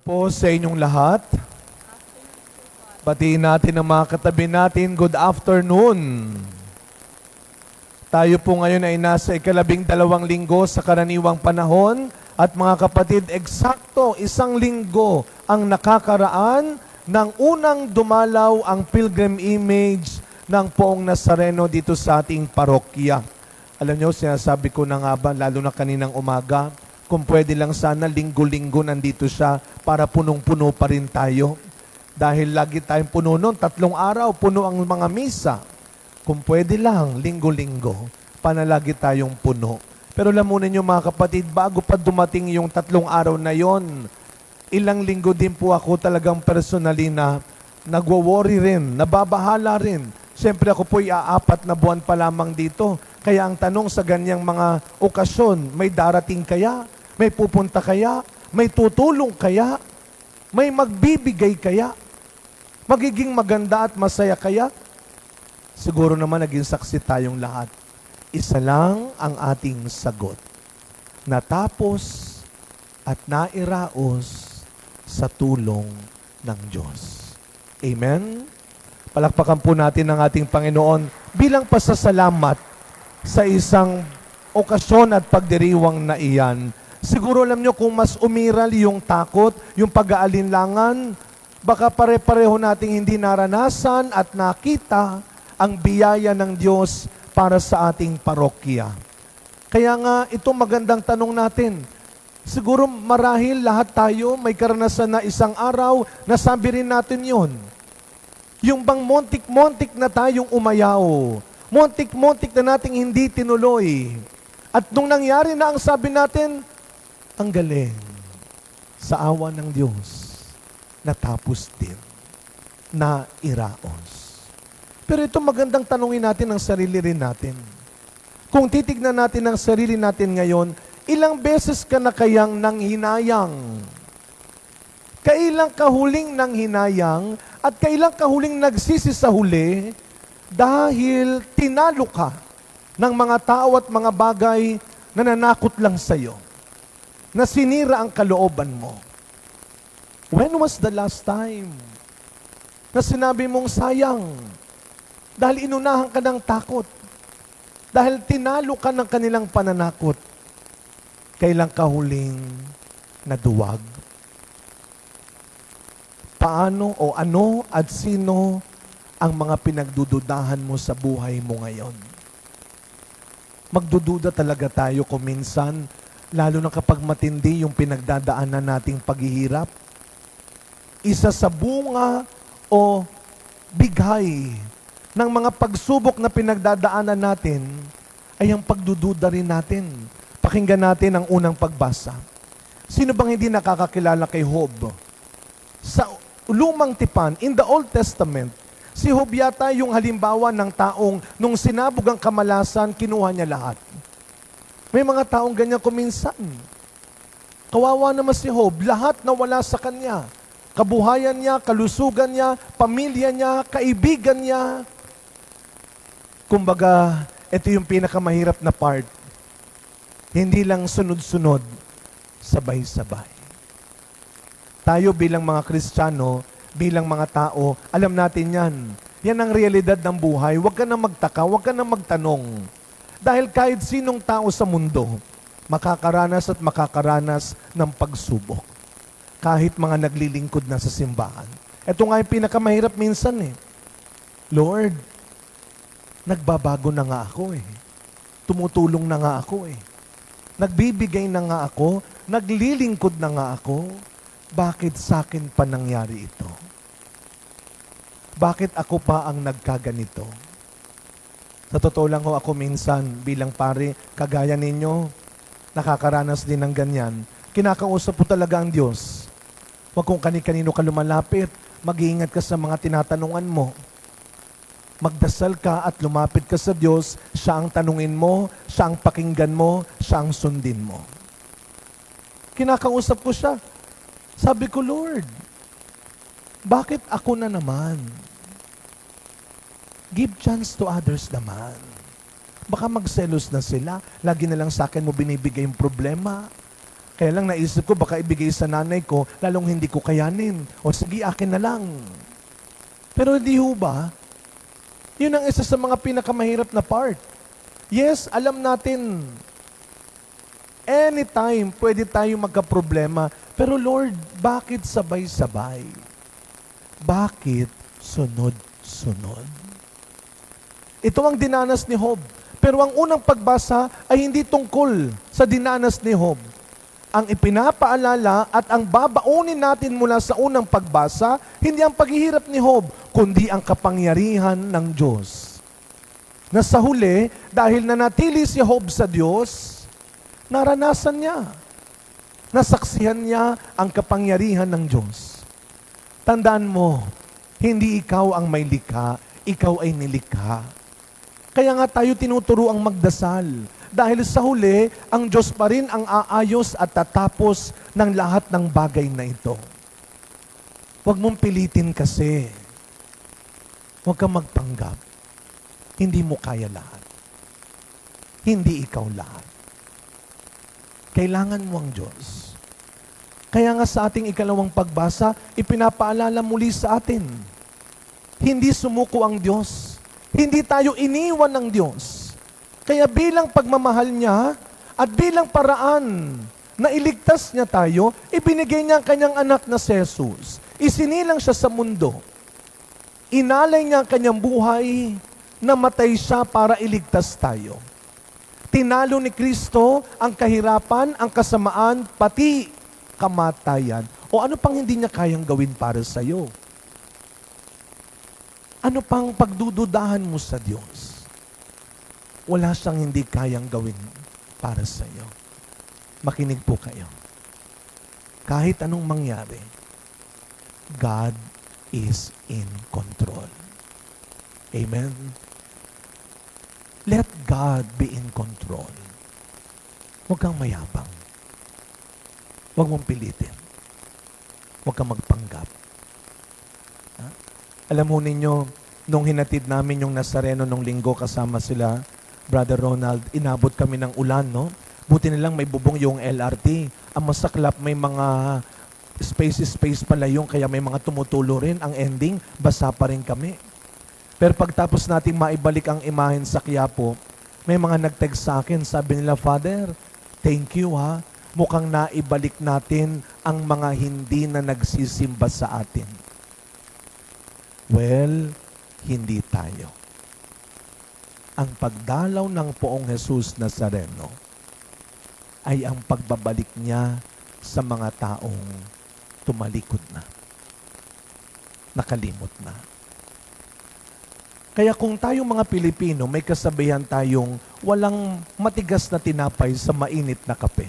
Po sa inyong lahat. Batiin natin ang mga katabi natin. Good afternoon. Tayo po ngayon ay nasa ika-12 linggo sa karaniwang panahon at mga kapatid, eksakto 1 linggo ang nakakaraan ng unang dumalaw ang pilgrim image ng Poong Nazareno dito sa ating parokya. Alam nyo, sinasabi ko na nga ba, lalo na kaninang umaga, kung pwede lang sana linggo-linggo nandito siya para punong-puno pa rin tayo. Dahil lagi tayong puno noon, 3 araw, puno ang mga misa. Kung pwede lang, linggo-linggo, panalagi tayong puno. Pero alam mo ninyo mga kapatid, bago pa dumating yung 3 araw na yon, ilang linggo din po ako talagang personally na nagwo-worry rin, nababahala rin. Siyempre ako po'y 4 na buwan pa lamang dito. Kaya ang tanong sa ganyang mga okasyon, may darating kaya? May pupunta kaya? May tutulong kaya? May magbibigay kaya? Magiging maganda at masaya kaya? Siguro naman naging saksi tayong lahat. Isa lang ang ating sagot. Natapos at nairaos sa tulong ng Diyos. Amen? Palakpakan po natin ang ating Panginoon bilang pasasalamat sa isang okasyon at pagdiriwang na iyan. Siguro alam nyo kung mas umiral yung takot, yung pag-aalinlangan, baka pare-pareho nating hindi naranasan at nakita ang biyaya ng Diyos para sa ating parokya. Kaya nga, ito magandang tanong natin. Siguro marahil lahat tayo may karanasan na isang araw, nasabi rin natin yon. Yung bang montik-montik na tayong umayaw, montik-montik na nating hindi tinuloy. At nung nangyari na ang sabi natin, ang galing, sa awa ng Diyos, natapos din, na iraos. Pero ito magandang tanungin natin ang sarili rin natin. Kung titignan natin ang sarili natin ngayon, ilang beses ka na kayang nanghinayang? Kailang kahuling nanghinayang at kailang kahuling nagsisi sa huli dahil tinalo ka ng mga tao at mga bagay na nanakot lang sa'yo, na sinira ang kalooban mo. When was the last time na sinabi mong sayang dahil inunahan ka ng takot, dahil tinalo ka ng kanilang pananakot? Kailang kahuling naduwag? Paano o ano at sino ang mga pinagdududahan mo sa buhay mo ngayon? Magdududa talaga tayo kung minsan, lalo na kapag matindi yung pinagdadaanan nating paghihirap. Isa sa bunga o bigay ng mga pagsubok na pinagdadaanan natin ay ang pagdududa rin natin. Pakinggan natin ang unang pagbasa. Sino bang hindi nakakakilala kay Job? Sa Lumang Tipan, in the Old Testament, si Job yata yung halimbawa ng taong nung sinabog ang kamalasan, kinuha niya lahat. May mga taong ganyan kuminsan. Kawawa naman si Job, lahat nawala sa kanya. Kabuhayan niya, kalusugan niya, pamilya niya, kaibigan niya. Kumbaga, ito yung pinakamahirap na part. Hindi lang sunod-sunod, sabay-sabay. Tayo bilang mga Kristiyano, bilang mga tao, alam natin yan. Yan ang realidad ng buhay. Huwag ka na magtaka, huwag ka na magtanong. Dahil kahit sinong tao sa mundo, makakaranas at makakaranas ng pagsubok. Kahit mga naglilingkod na sa simbahan. Ito nga yung pinakamahirap minsan eh. Lord, nagbabago na nga ako eh. Tumutulong na nga ako eh. Nagbibigay na nga ako, naglilingkod na nga ako. Bakit sa akin pa nangyari ito? Bakit ako pa ang nagkaganito? Sa totoo lang ho, ako minsan bilang pare, kagaya ninyo, nakakaranas din ng ganyan. Kinakausap po talaga ang Diyos. Huwag kung kani-kanino ka lumalapit, mag-iingat ka sa mga tinatanungan mo. Magdasal ka at lumapit ka sa Diyos, siya ang tanungin mo, siya ang pakinggan mo, siya ang sundin mo. Kinakausap ko siya. Sabi ko, Lord, bakit ako na naman? Give chance to others naman. Baka magselos na sila. Lagi na lang sa akin mo binibigay yung problema. Kaya lang naisip ko, baka ibigay sa nanay ko, lalong hindi ko kayanin. O sige, akin na lang. Pero hindi ho ba? Yun ang isa sa mga pinakamahirap na part. Yes, alam natin, anytime pwede tayong magkaproblema. Pero Lord, bakit sabay-sabay? Bakit sunod-sunod? Ito ang dinanas ni Job. Pero ang unang pagbasa ay hindi tungkol sa dinanas ni Job. Ang ipinapaalala at ang babaunin natin mula sa unang pagbasa, hindi ang paghihirap ni Job, kundi ang kapangyarihan ng Diyos. Na sa huli, dahil nanatili si Job sa Diyos, naranasan niya, nasaksihan niya ang kapangyarihan ng Diyos. Tandaan mo, hindi ikaw ang may likha, ikaw ay nilikha. Kaya nga tayo tinuturo ang magdasal. Dahil sa huli, ang Diyos pa rin ang aayos at tatapos ng lahat ng bagay na ito. Huwag mong pilitin kasi. Huwag kang magpanggap. Hindi mo kaya lahat. Hindi ikaw lahat. Kailangan mo ang Diyos. Kaya nga sa ating ikalawang pagbasa, ipinapaalala muli sa atin. Hindi sumuko ang Diyos. Hindi tayo iniwan ng Diyos. Kaya bilang pagmamahal niya at bilang paraan na iligtas niya tayo, ibinigay niya ang kanyang anak na si Jesus. Isinilang siya sa mundo. Inalay niya ang kanyang buhay, namatay siya para iligtas tayo. Tinalo ni Kristo ang kahirapan, ang kasamaan, pati kamatayan. O ano pang hindi niya kayang gawin para sa iyo? Ano pang pagdududahan mo sa Diyos? Wala siyang hindi kayang gawin para sa iyo. Makinig po kayo. Kahit anong mangyari, God is in control. Amen? Let God be in control. Huwag kang mayabang. Huwag mong pilitin. Huwag kang magpanggap. Ha? Alam mo ninyo, nung hinatid namin yung Nazareno nung linggo kasama sila, Brother Ronald, inabot kami ng ulan, no? Buti nilang may bubong yung LRT. Ang masaklap, may mga space pala yung, kaya may mga tumutulo rin. Ang ending, basa pa rin kami. Pero pagtapos natin maibalik ang imahen sa Quiapo, may mga nag-text sa akin, sabi nila, Father, thank you ha. Mukhang naibalik natin ang mga hindi na nagsisimba sa atin. Well, hindi tayo. Ang pagdalaw ng Poong Jesus Nazareno ay ang pagbabalik niya sa mga taong tumalikod na, nakalimot na. Kaya kung tayong mga Pilipino, may kasabihan tayong walang matigas na tinapay sa mainit na kape.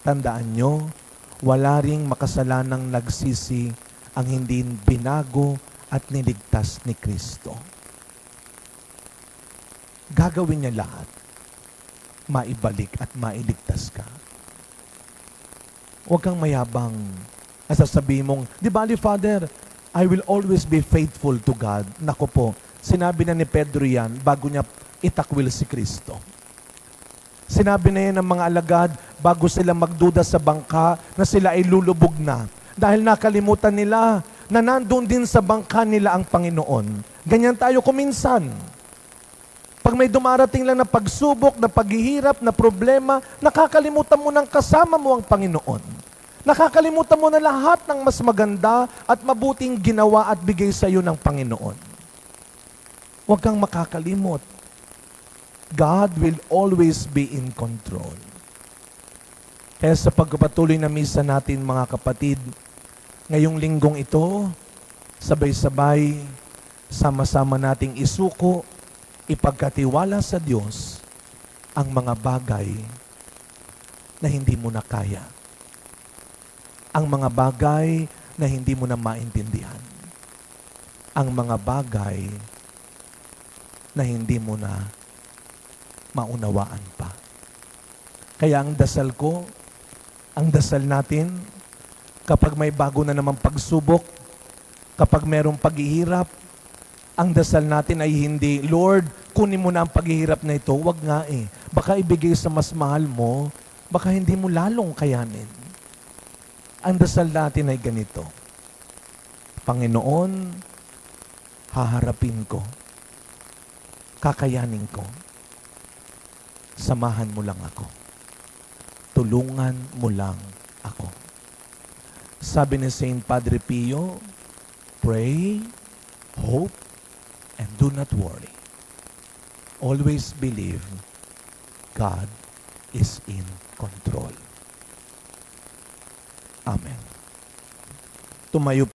Tandaan nyo, wala ring makasalanang nagsisi ang hindi binago at niligtas ni Kristo. Gagawin niya lahat, maibalik at mailigtas ka. Huwag kang mayabang. Sasabihin mong, di ba, Father, I will always be faithful to God. Nako po, sinabi na ni Pedro yan bago niya itakwil si Kristo. Sinabi na yan ng mga alagad bago sila magduda sa bangka na sila ay lulubog na. Dahil nakalimutan nila na nandun din sa bangka nila ang Panginoon. Ganyan tayo kuminsan. Pag may dumarating lang na pagsubok, na paghihirap, na problema, nakakalimutan mo ng kasama mo ang Panginoon. Nakakalimutan mo na lahat ng mas maganda at mabuting ginawa at bigay sa iyo ng Panginoon. Huwag kang makakalimot. God will always be in control. Kaya sa pagpapatuloy na misa natin, mga kapatid, ngayong linggong ito, sabay-sabay, sama-sama nating isuko, ipagkatiwala sa Diyos ang mga bagay na hindi mo na kaya. Ang mga bagay na hindi mo na maintindihan. Ang mga bagay na hindi mo na maunawaan pa. Kaya ang dasal ko, ang dasal natin, kapag may bago na namang pagsubok, kapag merong paghihirap, ang dasal natin ay hindi, Lord, kunin mo na ang paghihirap na ito. Huwag nga eh. Baka ibigay sa mas mahal mo baka hindi mo lalong kayanin. Ang dasal natin ay ganito, Panginoon, haharapin ko, kakayanin ko, samahan mo lang ako, tulungan mo lang ako. Sabi ni Saint Padre Pio, pray, hope, and do not worry. Always believe God is in control. Amen. Tumayo